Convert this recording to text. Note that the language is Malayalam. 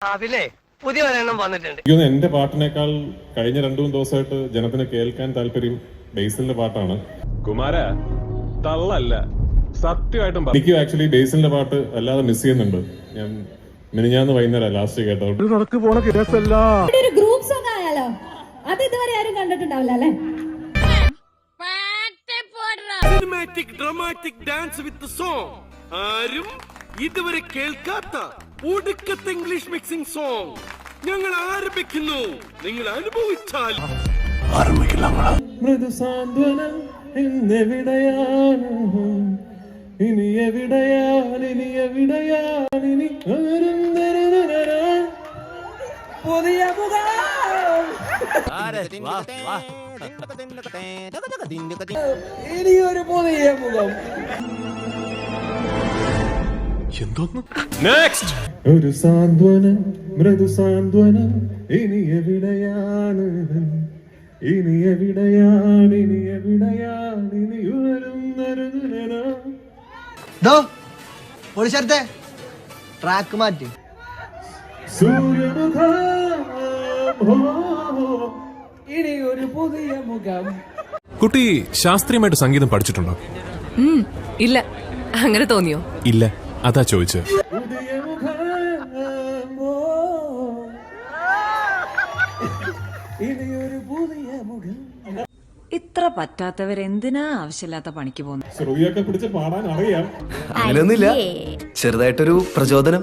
പിന്നെ പുതിയ ഒരെണ്ണം വന്നിട്ടുണ്ട്. എന്റെ പാട്ടിനേക്കാൾ കഴിഞ്ഞ 2-3 ദിവസമായിട്ട് ജനത്തിന് കേൾക്കാൻ താല്പര്യം ബേസിലിന്റെ പാട്ടാണ്. കുമാര തള്ളല്ല, സത്യമായിട്ടും എനിക്ക് ആക്ച്വലി ബേസിലിന്റെ പാട്ട് അല്ലാതെ മിസ് ചെയ്യുന്നുണ്ട്. ഞാൻ മിനിഞ്ഞാന്ന് വൈകുന്നേരം ലാസ്റ്റ് കേട്ടോ. ഒരു ഗ്രൂപ്പ് സോങ് ആയാലോ? അത് ഇതുവരെ ആരും കണ്ടിട്ടുണ്ടാവില്ല അല്ലേ? Cinematic dramatic dance with song. ആരും ഇതുവരെ കേൾക്കാത്ത ഒടുക്കത്തെ ഇംഗ്ലീഷ് മിക്സിംഗ് സോങ് ഞങ്ങൾ ആരംഭിക്കുന്നു. നിങ്ങൾ അനുഭവിച്ചാൽ മൃദുസാന്ത്വനം എന്നെവിടെയാണ്, ഇനി എവിടെയാണ്, ഇനി എവിടെയാണ്, ഇനി പുതിയ ഇനിയൊരു പുതിയ മുഖം. ഒരു സാന്ത്വനം, മൃദുസാന്ത്വനം, ഇനി എവിടെയാണ്, ഇനി എവിടെയാണ്, ഇനി എവിടെയാണ്, ഇനി പൊളിച്ചടുത്തെ ട്രാക്ക് മാറ്റി. ഇനിയൊരു പുതിയ മുഖം. കുട്ടി ശാസ്ത്രീയമായിട്ട് സംഗീതം പഠിച്ചിട്ടുണ്ടോ? ഇല്ല. അങ്ങനെ തോന്നിയോ? ഇല്ല, അതാ ചോദിച്ചത്. ഇനിയൊരു പുതിയ മുഖം. ഇത്ര പറ്റാത്തവരെന്തിനാ ആവശ്യമില്ലാത്ത പണിക്ക് പോകുന്നു? ശ്രുതിയൊക്കെ പിടിച്ച് പാടാൻ അറിയാം. അങ്ങനെയൊന്നുമില്ല, ചെറുതായിട്ടൊരു പ്രചോദനം.